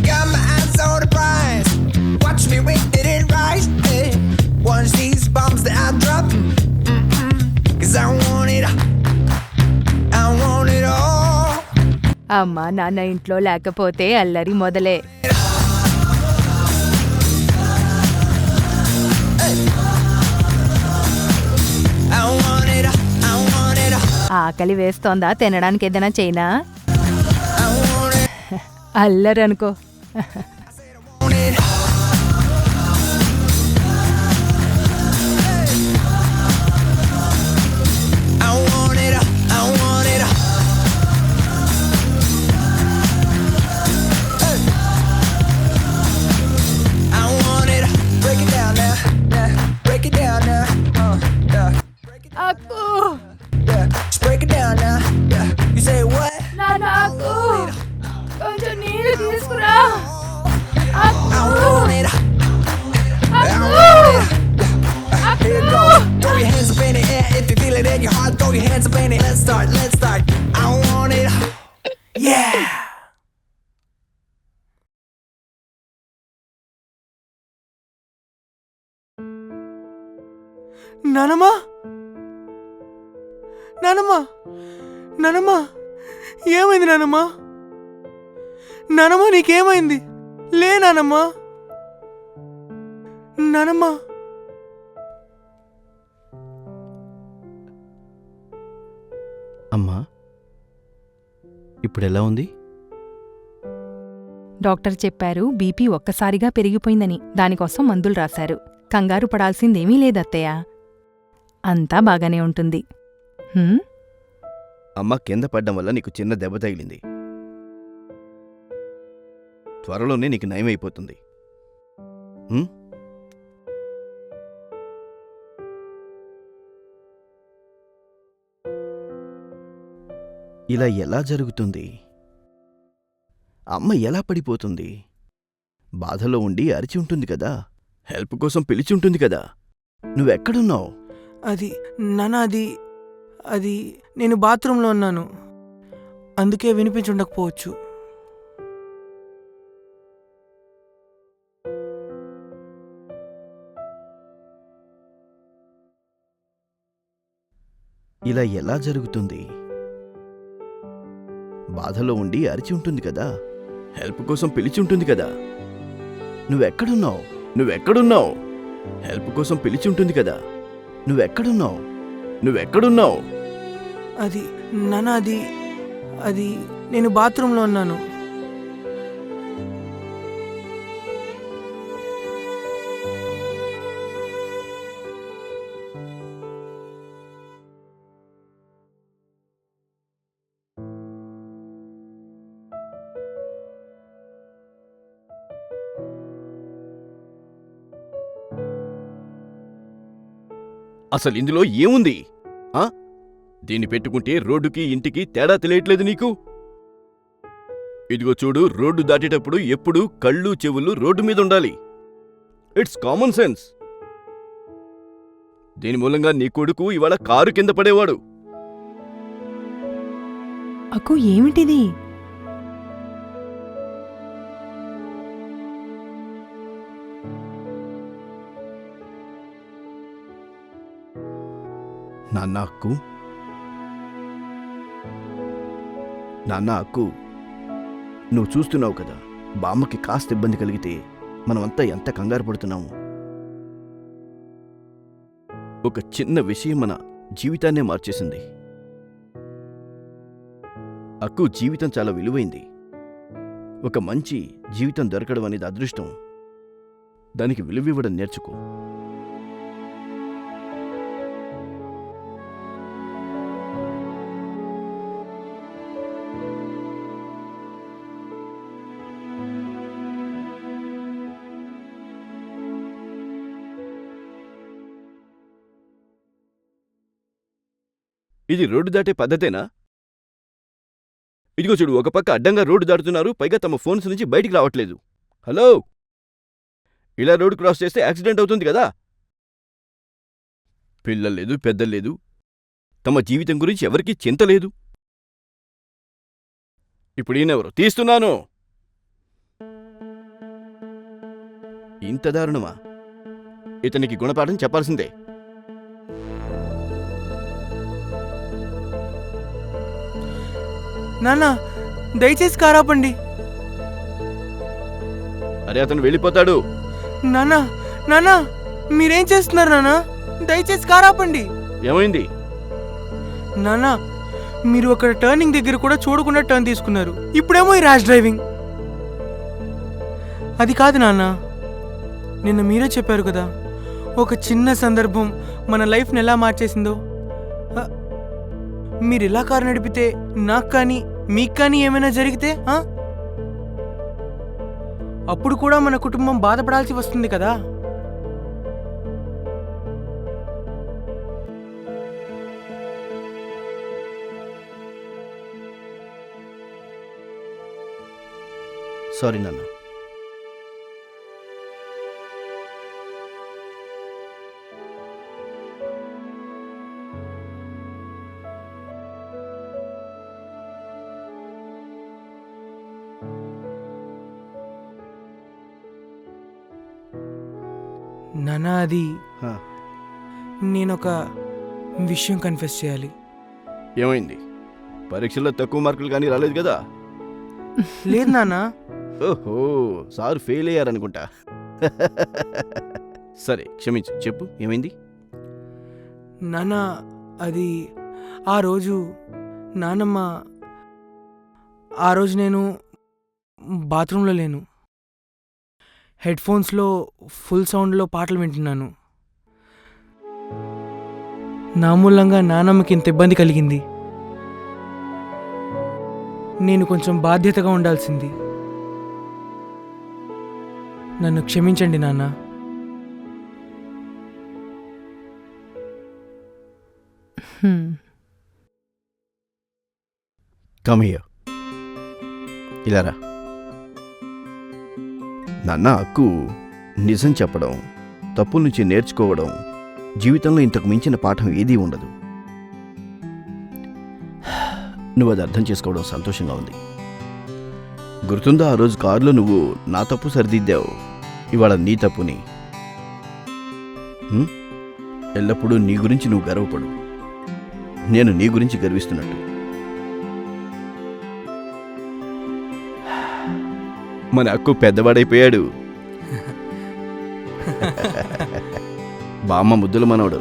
Got my eyes on the prize. Watch me with it and rise. Hey. Watch these bombs that I drop. 'Cause I want it. I want it all. అమ్మా నాన్న ఇంట్లో లేకపోతే అల్లరి మొదలే. I want it. I want it. ఆకలి వేస్తోందా? తినడానికి ఏదైనా China? I want it. అల్లరి అనుకో. I want it. I want it. I want it. I want it. Break it down now. Yeah. Break it down now. Yeah. Akku Yeah. Just break it down now. Yeah. You say what? నాకు కొంచెం నీళ్ళు తీసుకురా. I want it. I want it. Here you go. Throw your hands up in the air if you feel it in your heart. Throw your hands up in it. Let's start. Let's start. I want it. Yeah. నానమ్మా, నానమ్మా, నానమ్మా, ఏమైంది నానమ్మా? నానమ్మా నీకేమైంది? లే నానమ్మా, నానమ్మా. అమ్మా ఇప్పుడు ఎలా ఉంది? డాక్టర్ చెప్పారు బీపీ ఒక్కసారిగా పెరిగిపోయిందని. దానికోసం మందులు రాశారు. కంగారు పడాల్సిందేమీ లేదత్తయ్య, అంతా బాగానే ఉంటుంది. అమ్మ కింద పడ్డం వల్ల నీకు చిన్న దెబ్బ తగిలింది. త్వరలోనే నీకు నయమైపోతుంది. ఇలా ఎలా జరుగుతుంది? అమ్మ ఎలా పడిపోతుంది? బాధలో ఉండి అరిచి ఉంటుంది కదా, హెల్ప్ కోసం పిలిచి ఉంటుంది కదా. నువ్వెక్కడున్నావు? అది నాన్న, అది నేను బాత్రూంలో ఉన్నాను, అందుకే వినిపించుండకపోవచ్చు. ఇలా ఎలా జరుగుతుంది? బాధలో ఉండి అరిచి ఉంటుంది కదా, హెల్ప్ కోసం పిలిచి ఉంటుంది కదా. నువ్వెక్కడున్నావు? నువ్వెక్కడున్నావు? హెల్ప్ కోసం పిలిచి ఉంటుంది కదా. నువ్వెక్కడున్నావు? నువ్వెక్కడున్నావు? అది నాన్న, అది నేను బాత్రూంలో ఉన్నాను. అసలు ఇందులో ఏముంది? దీన్ని పెట్టుకుంటే రోడ్డుకి ఇంటికి తేడా తెలియట్లేదు నీకు? ఇదిగో చూడు, రోడ్డు దాటేటప్పుడు ఎప్పుడూ కళ్ళు చెవులు రోడ్డు మీద ఉండాలి. It's common sense. దీని మూలంగా నీ కొడుకు ఇవాళ కారు కింద పడేవాడు. అక్కు ఏమిటిది? నాన్న అక్కు, నాన్న అక్కు, నువ్వు చూస్తున్నావు కదా, బామ్మకి కాస్త ఇబ్బంది కలిగితే మనమంతా ఎంత కంగారు పడుతున్నాము. ఒక చిన్న విషయం మన జీవితాన్నే మార్చేసింది. అక్కు, జీవితం చాలా విలువైంది. ఒక మంచి జీవితం దొరకడం అనేది అదృష్టం. దానికి విలువివ్వడం నేర్చుకో. ఇది రోడ్డు దాటే పద్ధతేనా? ఇదిగో చూడు, ఒక పక్క అడ్డంగా రోడ్డు దాటుతున్నారు, పైగా తమ ఫోన్స్ నుంచి బయటికి రావట్లేదు. హలో, ఇలా రోడ్డు క్రాస్ చేస్తే యాక్సిడెంట్ అవుతుంది కదా. పిల్లల్లేదు, పెద్దల్లేదు, తమ జీవితం గురించి ఎవరికీ చింత లేదు. ఇప్పుడు ఈయనెవరు? తీస్తున్నాను. ఇంత దారుణమా? ఇతనికి గుణపాఠం చెప్పాల్సిందే. నాన్న దయచేసి కారాపండి. అరే అతను వెళ్ళిపోతాడు. నాన్న నాన్న మీరేం చేస్తున్నారు నాన్న? దయచేసి కారాపండి. ఏమైంది? నాన్న మీరు అక్కడ టర్నింగ్ దగ్గర కూడా చూడకుండా టర్న్ తీసుకున్నారు. ఇప్పుడేమో ఈ ర్యాష్ డ్రైవింగ్. అది కాదు నాన్న, నిన్న మీరే చెప్పారు కదా ఒక చిన్న సందర్భం మన లైఫ్ని ఎలా మార్చేసిందో. మీరు ఇలా కారు నడిపితే నాకు కానీ మీకు కానీ ఏమైనా జరిగితే అప్పుడు కూడా మన కుటుంబం బాధపడాల్సి వస్తుంది కదా. సారీ నాన్న. నాన్న అది హా, నేనొక విషయం కన్ఫెస్ చేయాలి. ఏమైంది? పరీక్షల్లో తక్కువ మార్కులు కానీ రాలేదు కదా? లేదు నాన్న. ఓహో, సార్ ఫెయిల్ అయ్యారనుకుంటా. సరే క్షమించు, చెప్పు ఏమైంది? నాన్న అది ఆ రోజు నానమ్మ ఆ రోజు నేను బాత్రూంలో లేను. హెడ్ ఫోన్స్లో ఫుల్ సౌండ్లో పాటలు వింటున్నాను. నా మూలంగా నానమ్మకి ఇంత ఇబ్బంది కలిగింది. నేను కొంచెం బాధ్యతగా ఉండాల్సింది. నన్ను క్షమించండి నాన్న. Come here. ఇలా రా. నాన్న, అక్కు నిజం చెప్పడం, తప్పుల నుంచి నేర్చుకోవడం జీవితంలో ఇంతకు మించిన పాఠం ఏదీ ఉండదు. నువ్వు అది అర్థం చేసుకోవడం సంతోషంగా ఉంది. గుర్తుందా ఆ రోజు కారులో నువ్వు నా తప్పు సరిదిద్దావు, ఇవాళ నీ తప్పుని. ఎల్లప్పుడూ నీ గురించి నువ్వు గర్వపడు, నేను నీ గురించి గర్విస్తున్నట్టు. మన అక్కు పెద్దవాడైపోయాడు. బామ్మ ముద్దుల మనవడు.